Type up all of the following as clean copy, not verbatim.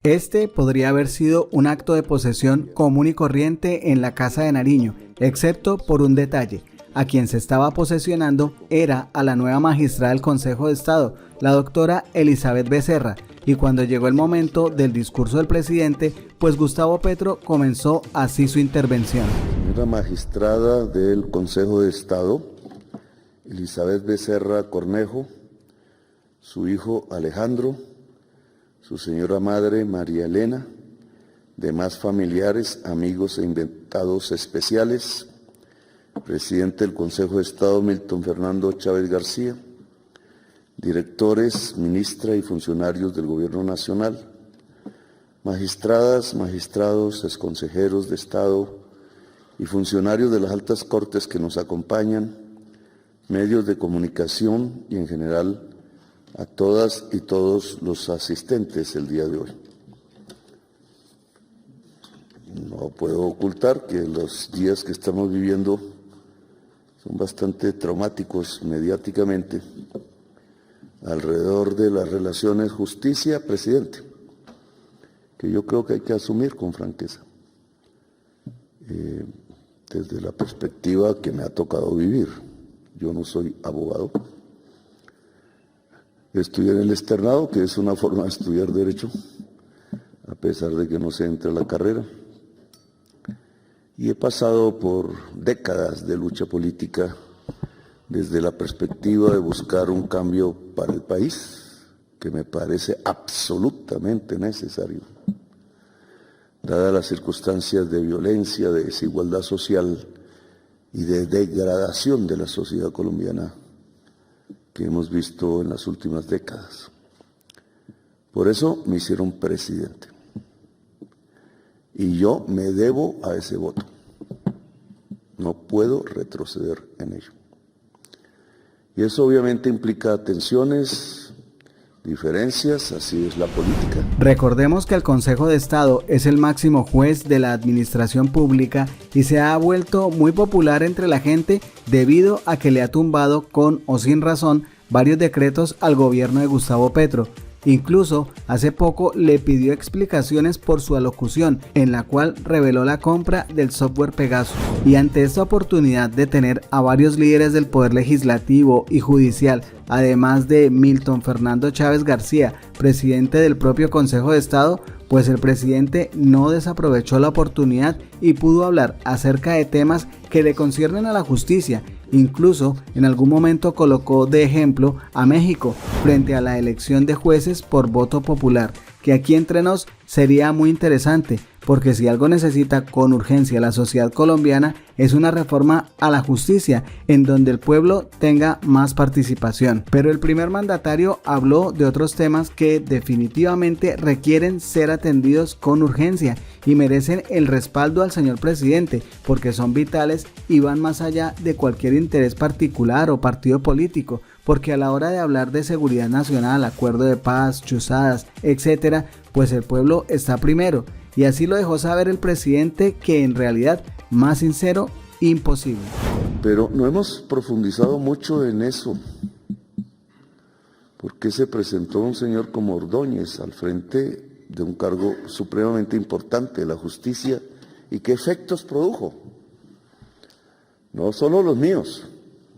Este podría haber sido un acto de posesión común y corriente en la Casa de Nariño, excepto por un detalle. A quien se estaba posesionando era a la nueva magistrada del Consejo de Estado, la doctora Elizabeth Becerra, y cuando llegó el momento del discurso del presidente, pues Gustavo Petro comenzó así su intervención. Señora magistrada del Consejo de Estado, Elizabeth Becerra Cornejo, su hijo Alejandro, su señora madre María Elena, demás familiares, amigos e invitados especiales, presidente del Consejo de Estado Milton Fernando Chávez García, directores, ministra y funcionarios del Gobierno Nacional, magistradas, magistrados, exconsejeros de Estado y funcionarios de las altas cortes que nos acompañan, medios de comunicación y en general a todas y todos los asistentes el día de hoy. No puedo ocultar que los días que estamos viviendo son bastante traumáticos mediáticamente alrededor de las relaciones justicia-presidente, que yo creo que hay que asumir con franqueza, desde la perspectiva que me ha tocado vivir. Yo no soy abogado. Estudié en el externado, que es una forma de estudiar derecho, a pesar de que no se entra a la carrera. Y he pasado por décadas de lucha política desde la perspectiva de buscar un cambio para el país, que me parece absolutamente necesario, dadas las circunstancias de violencia, de desigualdad social y de degradación de la sociedad colombiana que hemos visto en las últimas décadas. Por eso me hicieron presidente. Y yo me debo a ese voto. No puedo retroceder en ello. Y eso obviamente implica tensiones, diferencias, así es la política. Recordemos que el Consejo de Estado es el máximo juez de la administración pública y se ha vuelto muy popular entre la gente debido a que le ha tumbado con o sin razón varios decretos al gobierno de Gustavo Petro. Incluso hace poco le pidió explicaciones por su alocución en la cual reveló la compra del software Pegasus. Y ante esta oportunidad de tener a varios líderes del poder legislativo y judicial, además de Milton Fernando Chávez García, presidente del propio Consejo de Estado, pues el presidente no desaprovechó la oportunidad y pudo hablar acerca de temas que le conciernen a la justicia. Incluso en algún momento colocó de ejemplo a México frente a la elección de jueces por voto popular, que aquí entre nos sería muy interesante, porque si algo necesita con urgencia la sociedad colombiana es una reforma a la justicia en donde el pueblo tenga más participación. Pero el primer mandatario habló de otros temas que definitivamente requieren ser atendidos con urgencia y merecen el respaldo al señor presidente, porque son vitales y van más allá de cualquier interés particular o partido político, porque a la hora de hablar de seguridad nacional, acuerdo de paz, chuzadas, etcétera, pues el pueblo está primero. Y así lo dejó saber el presidente, que en realidad, más sincero, imposible. Pero no hemos profundizado mucho en eso. ¿Por qué se presentó un señor como Ordóñez al frente de un cargo supremamente importante de la justicia y qué efectos produjo? No solo los míos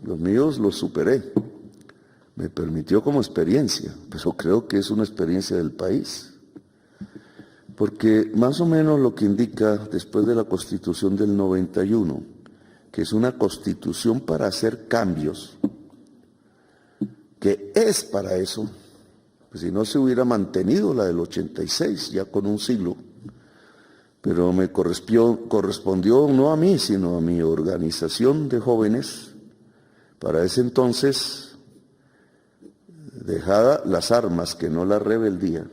los superé. Me permitió como experiencia, pero creo que es una experiencia del país. Porque más o menos lo que indica después de la Constitución del 91, que es una constitución para hacer cambios, que es para eso, pues si no se hubiera mantenido la del 86, ya con un siglo, pero me correspondió no a mí, sino a mi organización de jóvenes, para ese entonces, dejada las armas, que no la rebeldía,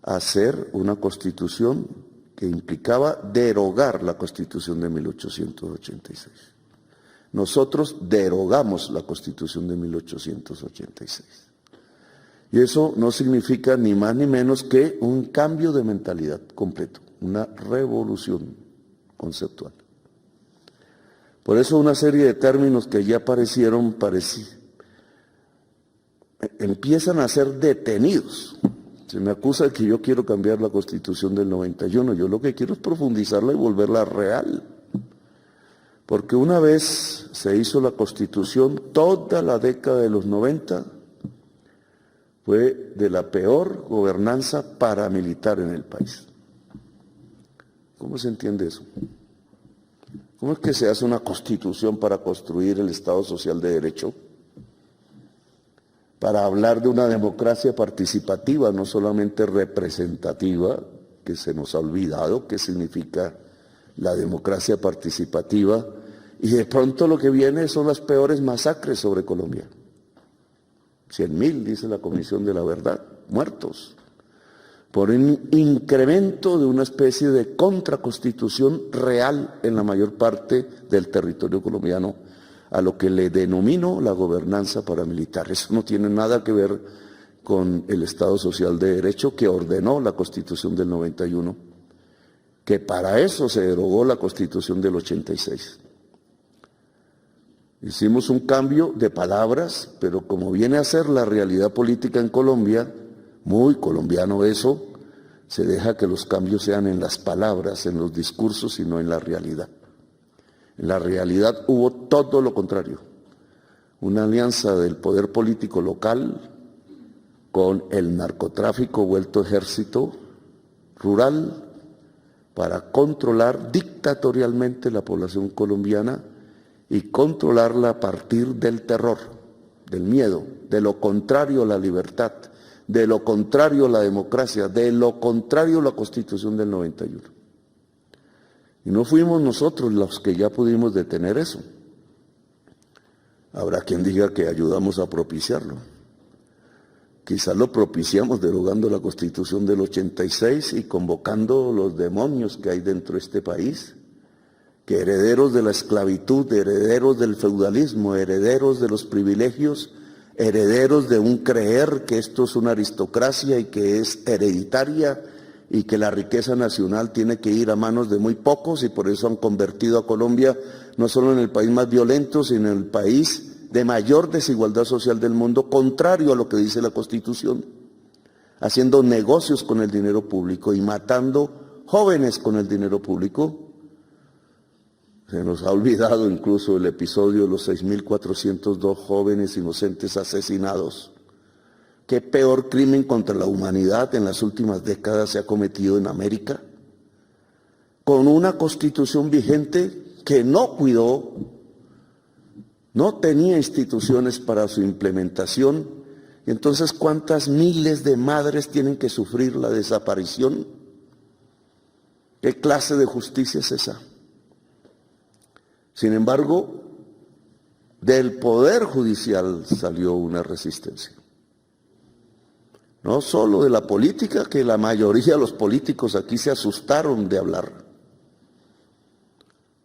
hacer una constitución que implicaba derogar la Constitución de 1886. Nosotros derogamos la Constitución de 1886. Y eso no significa ni más ni menos que un cambio de mentalidad completo, una revolución conceptual. Por eso una serie de términos que ya empiezan a ser detenidos. Se me acusa de que yo quiero cambiar la Constitución del 91. Yo lo que quiero es profundizarla y volverla real. Porque una vez se hizo la Constitución, toda la década de los 90 fue de la peor gobernanza paramilitar en el país. ¿Cómo se entiende eso? ¿Cómo es que se hace una Constitución para construir el Estado Social de Derecho? Para hablar de una democracia participativa, no solamente representativa, que se nos ha olvidado qué significa la democracia participativa, y de pronto lo que viene son las peores masacres sobre Colombia. 100.000, dice la Comisión de la Verdad, muertos, por un incremento de una especie de contraconstitución real en la mayor parte del territorio colombiano, a lo que le denomino la gobernanza paramilitar. Eso no tiene nada que ver con el Estado Social de Derecho que ordenó la Constitución del 91, que para eso se derogó la Constitución del 86. Hicimos un cambio de palabras, pero como viene a ser la realidad política en Colombia, muy colombiano eso, se deja que los cambios sean en las palabras, en los discursos y no en la realidad. En la realidad hubo todo lo contrario, una alianza del poder político local con el narcotráfico vuelto ejército rural para controlar dictatorialmente la población colombiana y controlarla a partir del terror, del miedo, de lo contrario a la libertad, de lo contrario a la democracia, de lo contrario a la Constitución del 91. Y no fuimos nosotros los que ya pudimos detener eso. Habrá quien diga que ayudamos a propiciarlo. Quizás lo propiciamos derogando la Constitución del 86 y convocando los demonios que hay dentro de este país, que herederos de la esclavitud, herederos del feudalismo, herederos de los privilegios, herederos de un creer que esto es una aristocracia y que es hereditaria y que la riqueza nacional tiene que ir a manos de muy pocos, y por eso han convertido a Colombia no solo en el país más violento, sino en el país de mayor desigualdad social del mundo, contrario a lo que dice la Constitución, haciendo negocios con el dinero público y matando jóvenes con el dinero público. Se nos ha olvidado incluso el episodio de los 6.402 jóvenes inocentes asesinados. ¿Qué peor crimen contra la humanidad en las últimas décadas se ha cometido en América? Con una Constitución vigente que no cuidó, no tenía instituciones para su implementación. Y entonces, ¿cuántas miles de madres tienen que sufrir la desaparición? ¿Qué clase de justicia es esa? Sin embargo, del Poder Judicial salió una resistencia. No solo de la política, que la mayoría de los políticos aquí se asustaron de hablar.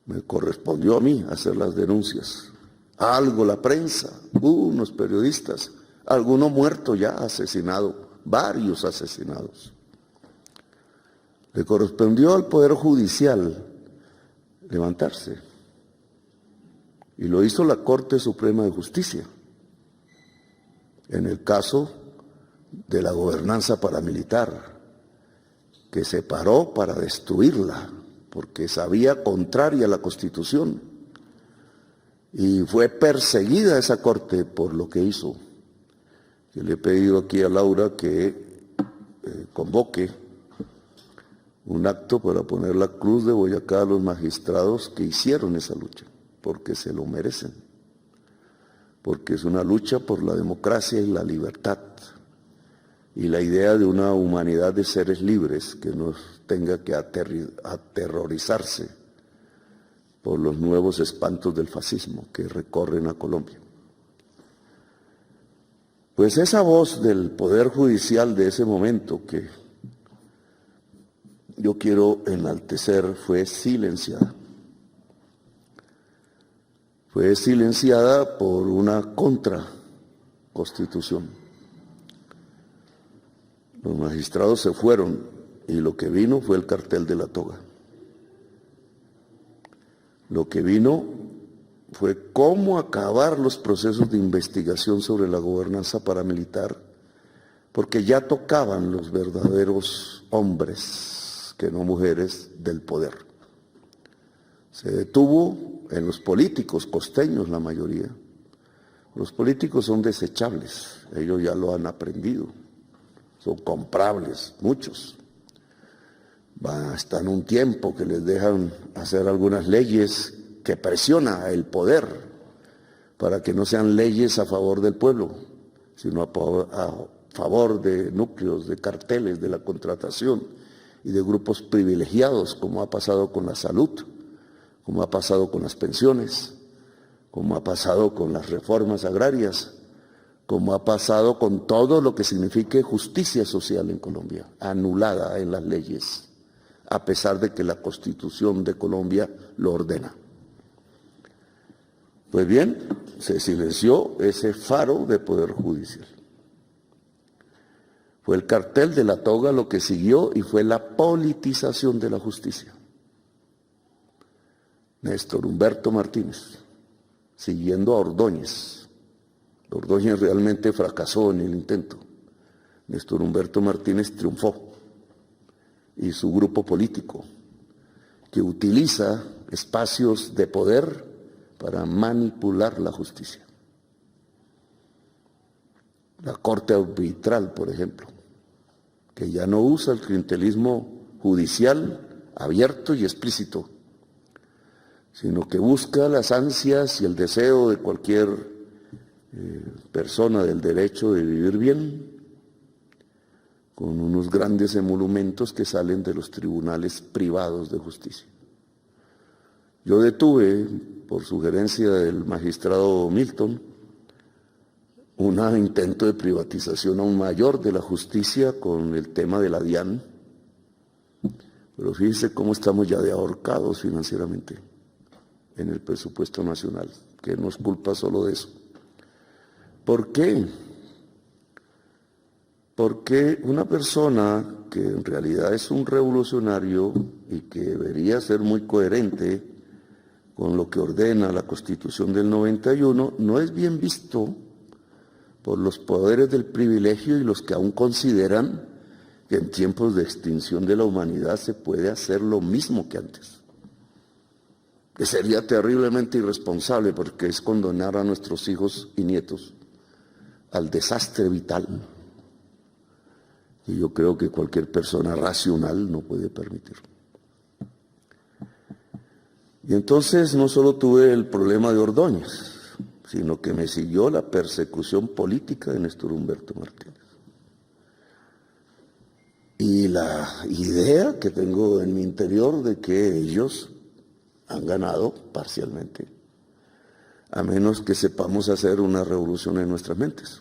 Me correspondió a mí hacer las denuncias. Algo la prensa, unos periodistas, alguno muerto ya, asesinado, varios asesinados. Le correspondió al Poder Judicial levantarse. Y lo hizo la Corte Suprema de Justicia, en el caso de la gobernanza paramilitar, que se paró para destruirla, porque sabía contraria a la Constitución. Y fue perseguida esa Corte por lo que hizo. Yo le he pedido aquí a Laura que convoque un acto para poner la cruz de Boyacá a los magistrados que hicieron esa lucha, porque se lo merecen, porque es una lucha por la democracia y la libertad, y la idea de una humanidad de seres libres que no tenga que aterrorizarse por los nuevos espantos del fascismo que recorren a Colombia. Pues esa voz del Poder Judicial de ese momento, que yo quiero enaltecer, fue silenciada. Fue silenciada por una contraconstitución. Los magistrados se fueron y lo que vino fue el cartel de la toga. Lo que vino fue cómo acabar los procesos de investigación sobre la gobernanza paramilitar, porque ya tocaban los verdaderos hombres, que no mujeres, del poder. Se detuvo en los políticos costeños la mayoría. Los políticos son desechables, ellos ya lo han aprendido, son comprables, muchos. Hasta en un tiempo que les dejan hacer algunas leyes que presiona el poder para que no sean leyes a favor del pueblo, sino a favor de núcleos, de carteles, de la contratación y de grupos privilegiados, como ha pasado con la salud, como ha pasado con las pensiones, como ha pasado con las reformas agrarias, como ha pasado con todo lo que signifique justicia social en Colombia, anulada en las leyes, a pesar de que la Constitución de Colombia lo ordena. Pues bien, se silenció ese faro de poder judicial. Fue el cartel de la toga lo que siguió y fue la politización de la justicia. Néstor Humberto Martínez, siguiendo a Ordóñez. Ordóñez realmente fracasó en el intento. Néstor Humberto Martínez triunfó. Y su grupo político, que utiliza espacios de poder para manipular la justicia. La Corte Arbitral, por ejemplo, que ya no usa el clientelismo judicial abierto y explícito, sino que busca las ansias y el deseo de cualquier persona del derecho de vivir bien, con unos grandes emolumentos que salen de los tribunales privados de justicia. Yo detuve, por sugerencia del magistrado Milton, un intento de privatización aún mayor de la justicia con el tema de la DIAN, pero fíjense cómo estamos ya de ahorcados financieramente en el presupuesto nacional, que no es culpa solo de eso. ¿Por qué? Porque una persona que en realidad es un revolucionario y que debería ser muy coherente con lo que ordena la Constitución del 91, no es bien visto por los poderes del privilegio y los que aún consideran que en tiempos de extinción de la humanidad se puede hacer lo mismo que antes. Que sería terriblemente irresponsable porque es condenar a nuestros hijos y nietos al desastre vital. Y yo creo que cualquier persona racional no puede permitirlo. Y entonces no solo tuve el problema de Ordóñez, sino que me siguió la persecución política de Néstor Humberto Martínez. Y la idea que tengo en mi interior de que ellos han ganado parcialmente, a menos que sepamos hacer una revolución en nuestras mentes.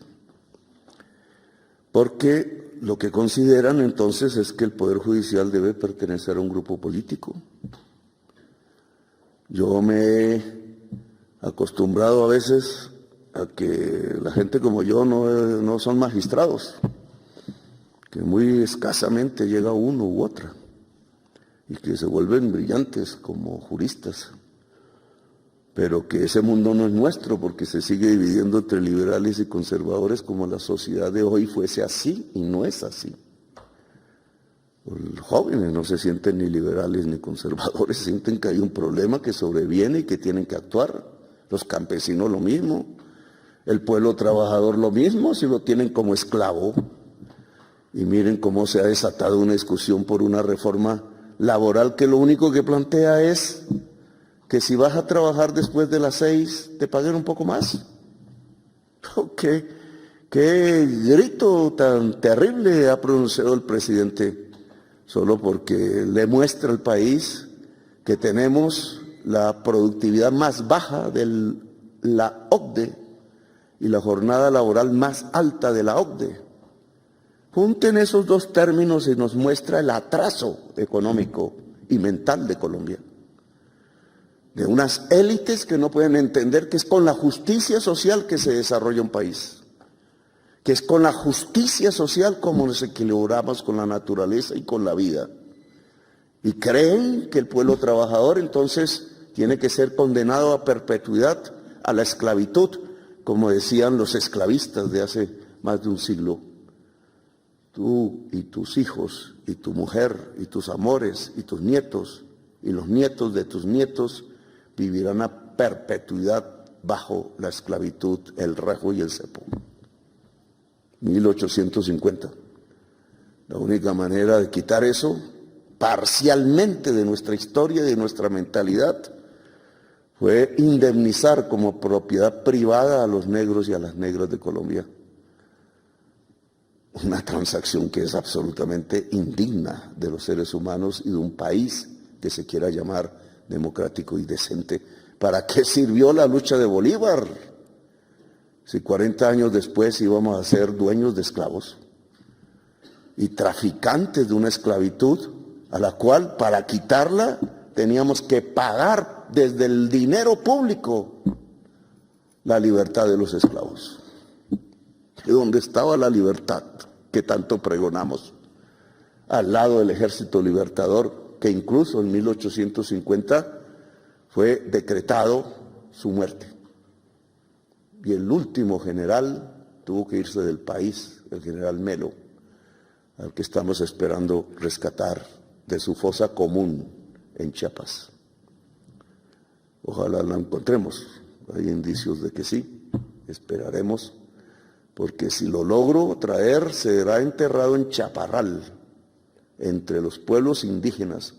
Porque lo que consideran entonces es que el Poder Judicial debe pertenecer a un grupo político. Yo me he acostumbrado a veces a que la gente como yo no son magistrados, que muy escasamente llega uno u otra y que se vuelven brillantes como juristas, pero que ese mundo no es nuestro porque se sigue dividiendo entre liberales y conservadores como la sociedad de hoy fuese así y no es así. Los jóvenes no se sienten ni liberales ni conservadores, sienten que hay un problema que sobreviene y que tienen que actuar. Los campesinos lo mismo, el pueblo trabajador lo mismo, si lo tienen como esclavo. Y miren cómo se ha desatado una discusión por una reforma laboral que lo único que plantea es que si vas a trabajar después de las 6 te paguen un poco más. ¿Qué grito tan terrible ha pronunciado el presidente? Solo porque le muestra al país que tenemos la productividad más baja de la OCDE y la jornada laboral más alta de la OCDE. Junten esos dos términos y nos muestra el atraso económico y mental de Colombia. De unas élites que no pueden entender que es con la justicia social que se desarrolla un país. Que es con la justicia social como nos equilibramos con la naturaleza y con la vida. Y creen que el pueblo trabajador entonces tiene que ser condenado a perpetuidad, a la esclavitud, como decían los esclavistas de hace más de un siglo. tú y tus hijos y tu mujer y tus amores y tus nietos y los nietos de tus nietos vivirán a perpetuidad bajo la esclavitud, el rejo y el cepo. 1850. La única manera de quitar eso parcialmente de nuestra historia y de nuestra mentalidad fue indemnizar como propiedad privada a los negros y a las negras de Colombia. Una transacción que es absolutamente indigna de los seres humanos y de un país que se quiera llamar democrático y decente. ¿Para qué sirvió la lucha de Bolívar? Si 40 años después íbamos a ser dueños de esclavos y traficantes de una esclavitud a la cual, para quitarla, teníamos que pagar desde el dinero público la libertad de los esclavos. ¿Y dónde estaba la libertad que tanto pregonamos? Al lado del Ejército Libertador, que incluso en 1850 fue decretado su muerte. Y el último general tuvo que irse del país, el general Melo, al que estamos esperando rescatar de su fosa común en Chiapas. Ojalá la encontremos. Hay indicios de que sí. Esperaremos, porque si lo logro traer, será enterrado en Chaparral, entre los pueblos indígenas,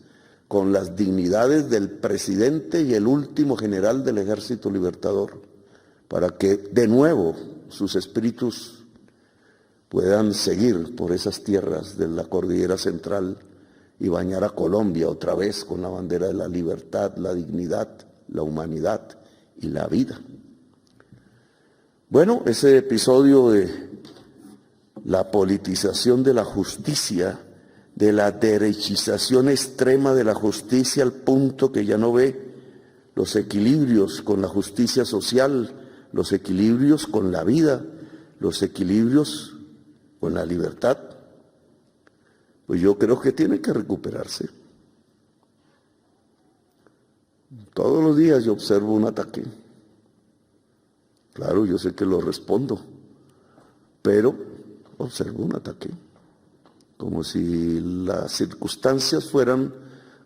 con las dignidades del presidente y el último general del Ejército Libertador, para que de nuevo sus espíritus puedan seguir por esas tierras de la cordillera central y bañar a Colombia otra vez con la bandera de la libertad, la dignidad, la humanidad y la vida. Bueno, ese episodio de la politización de la justicia, de la derechización extrema de la justicia al punto que ya no ve los equilibrios con la justicia social, los equilibrios con la vida, los equilibrios con la libertad, pues yo creo que tiene que recuperarse. Todos los días yo observo un ataque. Claro, yo sé que lo respondo, pero observo un ataque. Como si las circunstancias fueran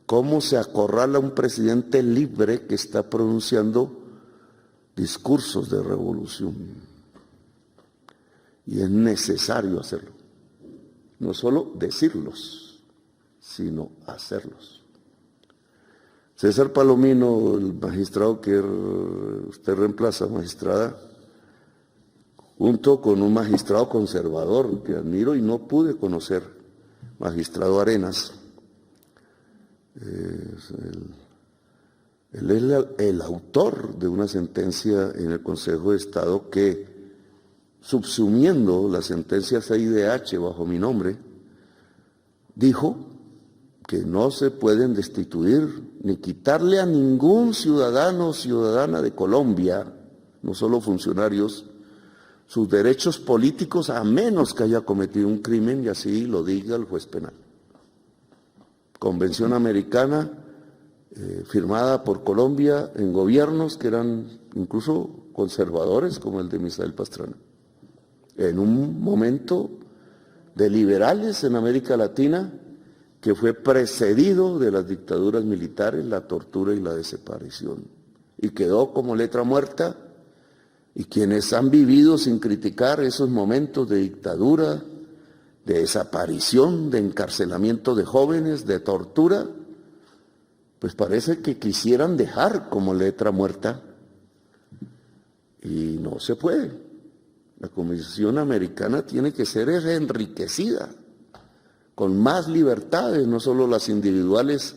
cómo se acorrala un presidente libre que está pronunciando discursos de revolución. Y es necesario hacerlo. No solo decirlos, sino hacerlos. César Palomino, el magistrado que usted reemplaza, magistrada, junto con un magistrado conservador que admiro y no pude conocer, magistrado Arenas. Él es el autor de una sentencia en el Consejo de Estado que, subsumiendo la sentencia CIDH bajo mi nombre, dijo que no se pueden destituir ni quitarle a ningún ciudadano o ciudadana de Colombia, no solo funcionarios, sus derechos políticos a menos que haya cometido un crimen y así lo diga el juez penal. Convención americana firmada por Colombia en gobiernos que eran incluso conservadores como el de Misael Pastrana. En un momento de liberales en América Latina que fue precedido de las dictaduras militares, la tortura y la desaparición. Y quedó como letra muerta, y quienes han vivido sin criticar esos momentos de dictadura, de desaparición, de encarcelamiento de jóvenes, de tortura, pues parece que quisieran dejar como letra muerta, y no se puede. La Convención Americana tiene que ser enriquecida con más libertades, no solo las individuales,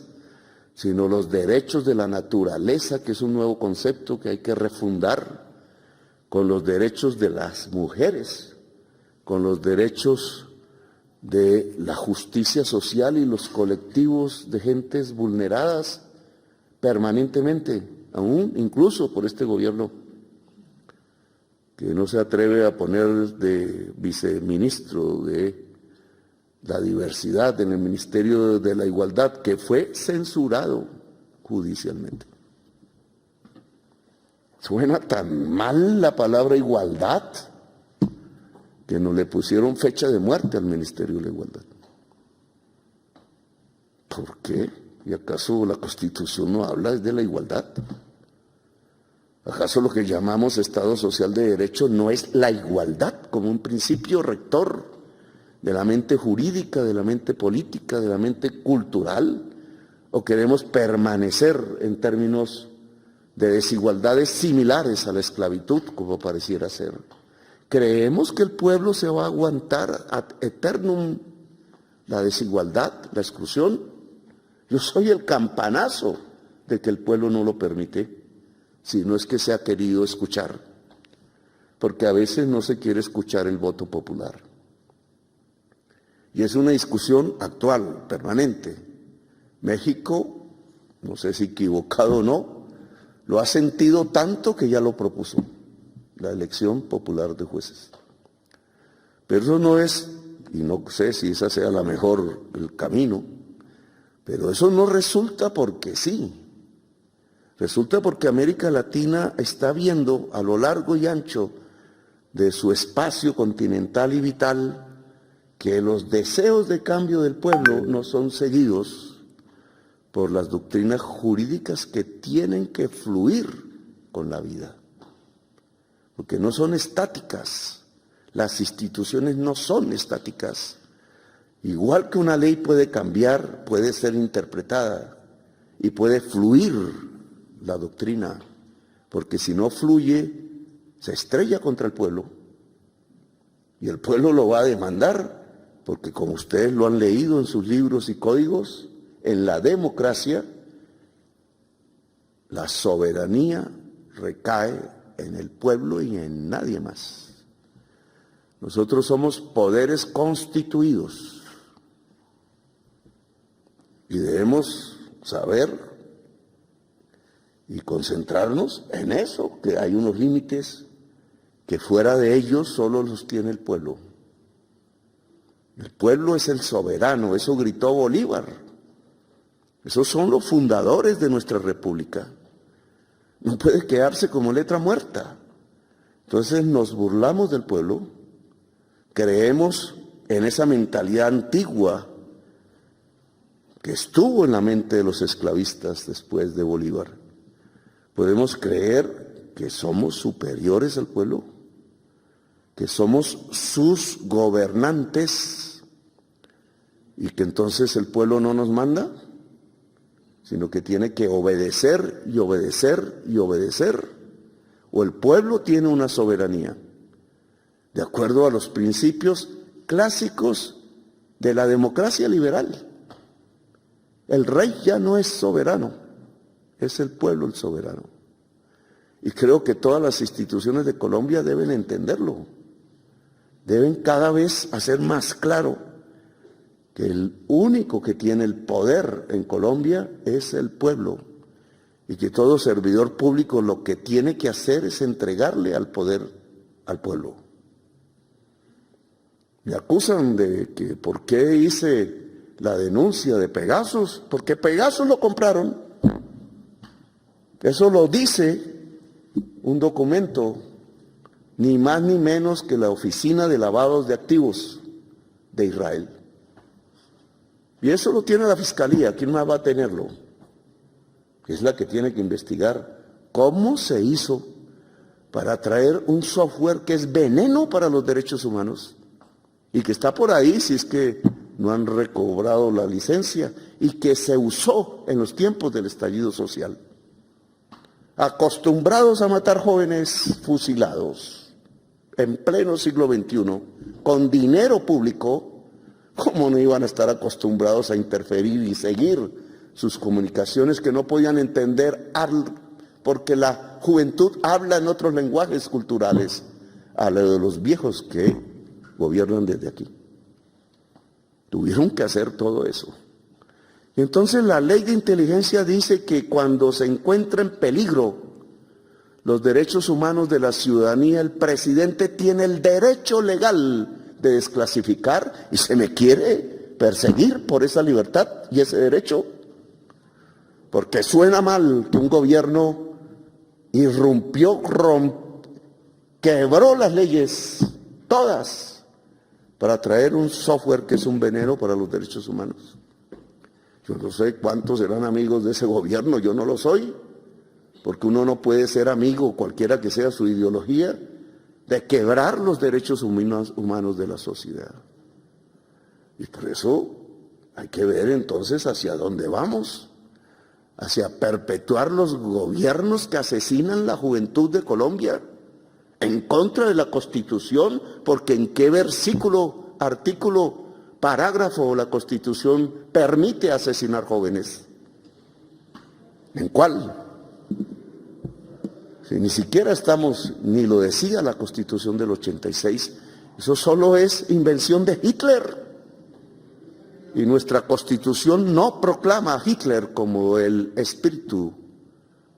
sino los derechos de la naturaleza, que es un nuevo concepto que hay que refundar, con los derechos de las mujeres, con los derechos de la justicia social y los colectivos de gentes vulneradas permanentemente, aún incluso por este gobierno, que no se atreve a poner de viceministro de la diversidad en el Ministerio de la Igualdad, que fue censurado judicialmente. Suena tan mal la palabra igualdad, que no le pusieron fecha de muerte al Ministerio de la Igualdad. ¿Por qué? ¿Y acaso la Constitución no habla de la igualdad? ¿Acaso lo que llamamos Estado Social de Derecho no es la igualdad como un principio rector de la mente jurídica, de la mente política, de la mente cultural? ¿O queremos permanecer en términos de desigualdades similares a la esclavitud, como pareciera ser? ¿Creemos que el pueblo se va a aguantar ad eternum la desigualdad, la exclusión? Yo soy el campanazo de que el pueblo no lo permite, si no es que se ha querido escuchar, porque a veces no se quiere escuchar el voto popular. Y es una discusión actual, permanente. México, no sé si equivocado o no, lo ha sentido tanto que ya lo propuso, la elección popular de jueces. Pero eso no es, y no sé si esa sea la mejor, el camino, pero eso no resulta porque sí. Resulta porque América Latina está viendo a lo largo y ancho de su espacio continental y vital que los deseos de cambio del pueblo no son seguidos por las doctrinas jurídicas que tienen que fluir con la vida, porque no son estáticas, las instituciones no son estáticas. Igual que una ley puede cambiar, puede ser interpretada y puede fluir la doctrina, porque si no fluye, se estrella contra el pueblo y el pueblo lo va a demandar, porque como ustedes lo han leído en sus libros y códigos, en la democracia la soberanía recae en el pueblo y en nadie más. Nosotros somos poderes constituidos y debemos saber y concentrarnos en eso, que hay unos límites que fuera de ellos solo los tiene el pueblo. El pueblo es el soberano, eso gritó Bolívar. Esos son los fundadores de nuestra república. No puede quedarse como letra muerta. Entonces nos burlamos del pueblo, creemos en esa mentalidad antigua que estuvo en la mente de los esclavistas después de Bolívar. Podemos creer que somos superiores al pueblo, que somos sus gobernantes y que entonces el pueblo no nos manda, sino que tiene que obedecer y obedecer y obedecer, o el pueblo tiene una soberanía, de acuerdo a los principios clásicos de la democracia liberal. El rey ya no es soberano, es el pueblo el soberano. Y creo que todas las instituciones de Colombia deben entenderlo, deben cada vez hacer más claro que el único que tiene el poder en Colombia es el pueblo y que todo servidor público lo que tiene que hacer es entregarle al poder al pueblo. Me acusan de que por qué hice la denuncia de Pegasus, porque Pegasus lo compraron. Eso lo dice un documento, ni más ni menos que la Oficina de Lavados de Activos de Israel. Y eso lo tiene la Fiscalía, ¿quién más va a tenerlo? Es la que tiene que investigar cómo se hizo para traer un software que es veneno para los derechos humanos y que está por ahí si es que no han recobrado la licencia y que se usó en los tiempos del estallido social. Acostumbrados a matar jóvenes fusilados en pleno siglo XXI con dinero público, ¿cómo no iban a estar acostumbrados a interferir y seguir sus comunicaciones que no podían entender porque la juventud habla en otros lenguajes culturales a lo de los viejos que gobiernan desde aquí? Tuvieron que hacer todo eso. Y entonces la ley de inteligencia dice que cuando se encuentra en peligro los derechos humanos de la ciudadanía, el presidente tiene el derecho legal de desclasificar y se me quiere perseguir por esa libertad y ese derecho, porque suena mal que un gobierno irrumpió, quebró las leyes, todas, para traer un software que es un veneno para los derechos humanos. Yo no sé cuántos serán amigos de ese gobierno, yo no lo soy, porque uno no puede ser amigo, cualquiera que sea su ideología, de quebrar los derechos humanos de la sociedad. Y por eso hay que ver entonces hacia dónde vamos, hacia perpetuar los gobiernos que asesinan la juventud de Colombia, en contra de la Constitución, porque en qué versículo, artículo, parágrafo la Constitución permite asesinar jóvenes. ¿En cuál? Si ni siquiera estamos, ni lo decía la Constitución del 86, eso solo es invención de Hitler. Y nuestra Constitución no proclama a Hitler como el espíritu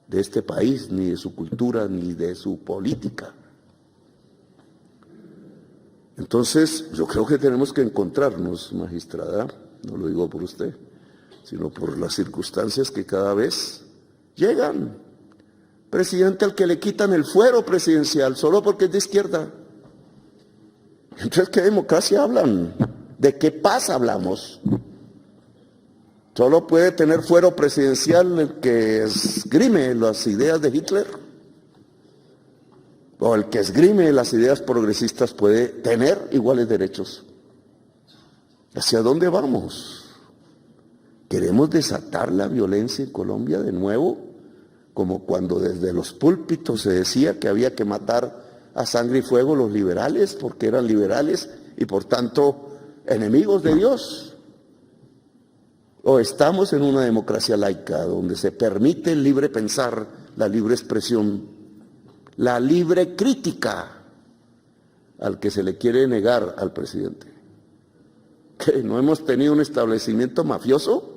de este país, ni de su cultura, ni de su política. Entonces, yo creo que tenemos que encontrarnos, magistrada, no lo digo por usted, sino por las circunstancias que cada vez llegan. Presidente al que le quitan el fuero presidencial solo porque es de izquierda. Entonces, ¿qué democracia hablan? ¿De qué paz hablamos? Solo puede tener fuero presidencial el que esgrime las ideas de Hitler. O el que esgrime las ideas progresistas puede tener iguales derechos. ¿Hacia dónde vamos? ¿Queremos desatar la violencia en Colombia de nuevo? Como cuando desde los púlpitos se decía que había que matar a sangre y fuego los liberales, porque eran liberales y por tanto enemigos de Dios. ¿O estamos en una democracia laica donde se permite el libre pensar, la libre expresión, la libre crítica al que se le quiere negar al presidente? ¿Qué, no hemos tenido un establecimiento mafioso?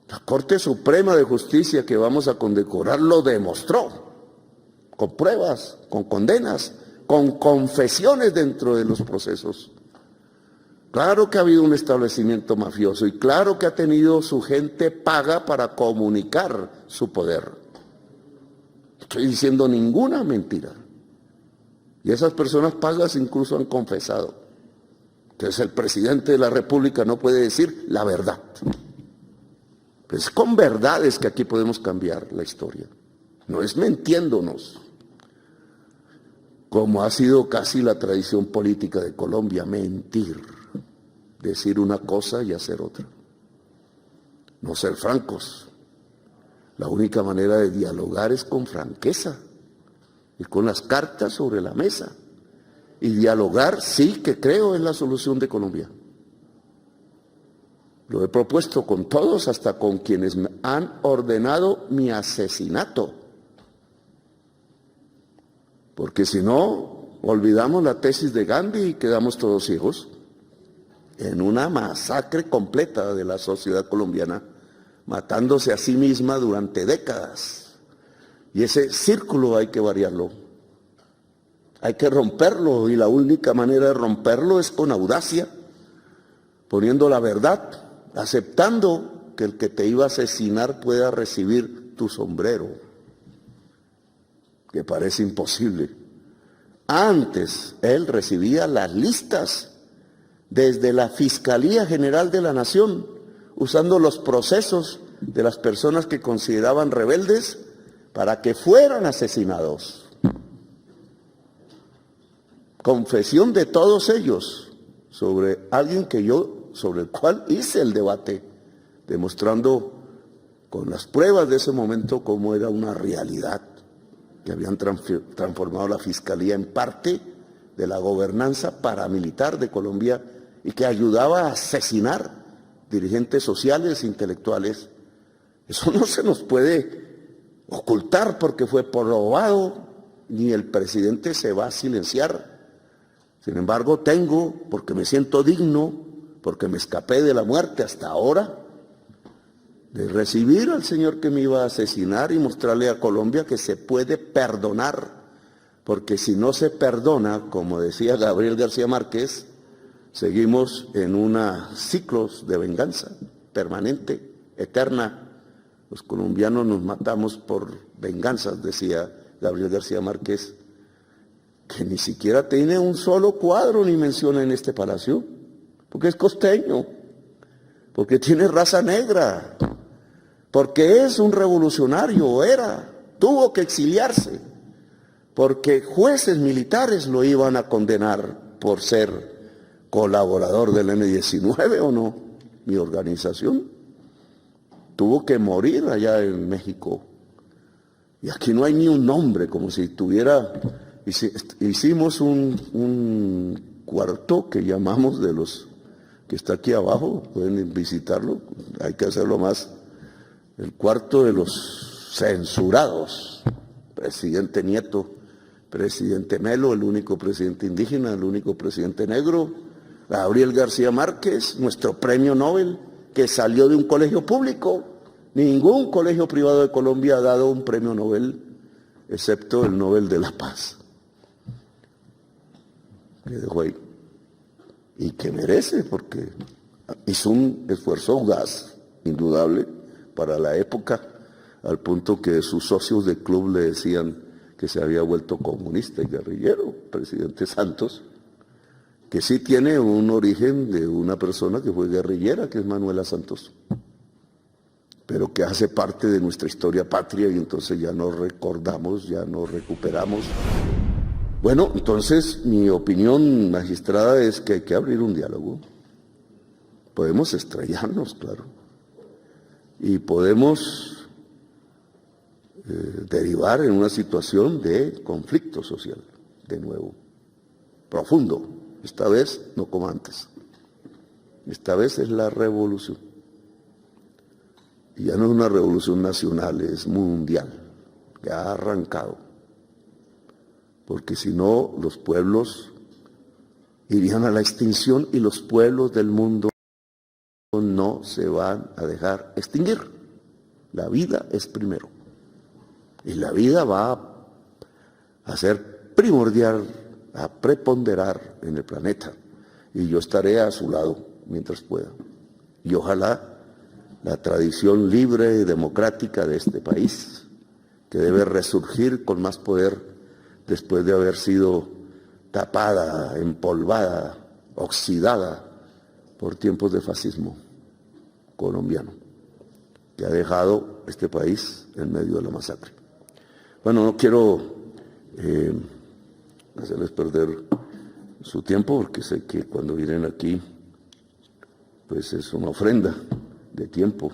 La Corte Suprema de Justicia que vamos a condecorar lo demostró, con pruebas, con condenas, con confesiones dentro de los procesos. Claro que ha habido un establecimiento mafioso y claro que ha tenido su gente paga para comunicar su poder. No estoy diciendo ninguna mentira. Y esas personas pagas incluso han confesado. Entonces el presidente de la República no puede decir la verdad. Pues con verdades que aquí podemos cambiar la historia. No es mintiéndonos, como ha sido casi la tradición política de Colombia, mentir, decir una cosa y hacer otra. No ser francos. La única manera de dialogar es con franqueza y con las cartas sobre la mesa. Y dialogar sí que creo en la solución de Colombia. Lo he propuesto con todos, hasta con quienes me han ordenado mi asesinato. Porque si no, olvidamos la tesis de Gandhi y quedamos todos ciegos en una masacre completa de la sociedad colombiana, matándose a sí misma durante décadas. Y ese círculo hay que variarlo. Hay que romperlo y la única manera de romperlo es con audacia, poniendo la verdad, aceptando que el que te iba a asesinar pueda recibir tu sombrero, que parece imposible. Antes él recibía las listas desde la Fiscalía General de la Nación, usando los procesos de las personas que consideraban rebeldes para que fueran asesinados. Confesión de todos ellos sobre alguien que sobre el cual hice el debate, demostrando con las pruebas de ese momento cómo era una realidad, que habían transformado la Fiscalía en parte de la gobernanza paramilitar de Colombia y que ayudaba a asesinar dirigentes sociales e intelectuales. Eso no se nos puede ocultar porque fue probado, ni el presidente se va a silenciar. Sin embargo, porque me siento digno, porque me escapé de la muerte hasta ahora, de recibir al señor que me iba a asesinar y mostrarle a Colombia que se puede perdonar, porque si no se perdona, como decía Gabriel García Márquez, seguimos en ciclos de venganza permanente, eterna. Los colombianos nos matamos por venganzas, decía Gabriel García Márquez, que ni siquiera tiene un solo cuadro ni menciona en este palacio, porque es costeño, porque tiene raza negra, porque es un revolucionario, o era, tuvo que exiliarse, porque jueces militares lo iban a condenar por ser colaborador del M-19 o no. Mi organización tuvo que morir allá en México. Y aquí no hay ni un nombre, como si tuviera... Hicimos un cuarto que llamamos de los que está aquí abajo, pueden visitarlo, hay que hacerlo más, el cuarto de los censurados, presidente Nieto, presidente Melo, el único presidente indígena, el único presidente negro, Gabriel García Márquez, nuestro premio Nobel, que salió de un colegio público. Ningún colegio privado de Colombia ha dado un premio Nobel, excepto el Nobel de la Paz. Que dejó ahí. Y que merece, porque hizo un esfuerzo audaz, indudable, para la época, al punto que sus socios de club le decían que se había vuelto comunista y guerrillero, presidente Santos, que sí tiene un origen de una persona que fue guerrillera, que es Manuela Santos, pero que hace parte de nuestra historia patria y entonces ya no recordamos, ya no recuperamos. Bueno, entonces mi opinión, magistrada, es que hay que abrir un diálogo. Podemos estrellarnos, claro, y podemos derivar en una situación de conflicto social, de nuevo, profundo. Esta vez no como antes. Esta vez es la revolución. Y ya no es una revolución nacional, es mundial. Ya ha arrancado. Porque si no, los pueblos irían a la extinción y los pueblos del mundo no se van a dejar extinguir. La vida es primero. Y la vida va a ser primordial, a preponderar en el planeta, y yo estaré a su lado mientras pueda. Y ojalá la tradición libre y democrática de este país, que debe resurgir con más poder después de haber sido tapada, empolvada, oxidada por tiempos de fascismo colombiano, que ha dejado este país en medio de la masacre. Bueno, no quiero hacerles perder su tiempo, porque sé que cuando vienen aquí, pues es una ofrenda de tiempo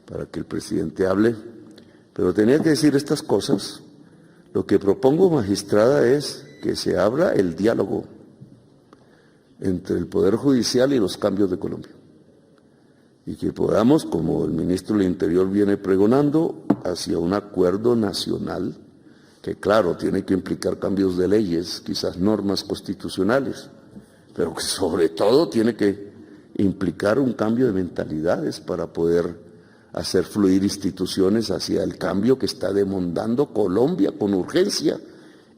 para que el presidente hable, pero tenía que decir estas cosas. Lo que propongo, magistrada, es que se abra el diálogo entre el Poder Judicial y los cambios de Colombia, y que podamos, como el ministro del Interior viene pregonando, hacia un acuerdo nacional que claro, tiene que implicar cambios de leyes, quizás normas constitucionales, pero que sobre todo tiene que implicar un cambio de mentalidades para poder hacer fluir instituciones hacia el cambio que está demandando Colombia con urgencia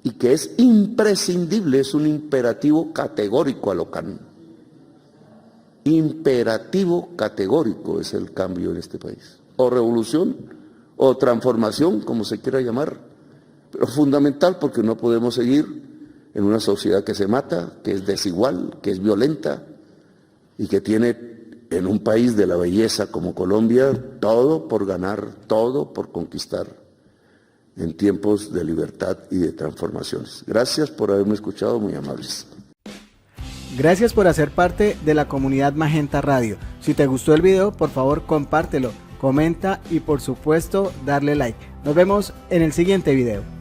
y que es imprescindible, es un imperativo categórico a lo can. Imperativo categórico es el cambio en este país, o revolución, o transformación, como se quiera llamar, pero fundamental, porque no podemos seguir en una sociedad que se mata, que es desigual, que es violenta y que tiene en un país de la belleza como Colombia todo por ganar, todo por conquistar en tiempos de libertad y de transformaciones. Gracias por haberme escuchado, muy amables. Gracias por hacer parte de la comunidad Magenta Radio. Si te gustó el video, por favor compártelo, comenta y por supuesto darle like. Nos vemos en el siguiente video.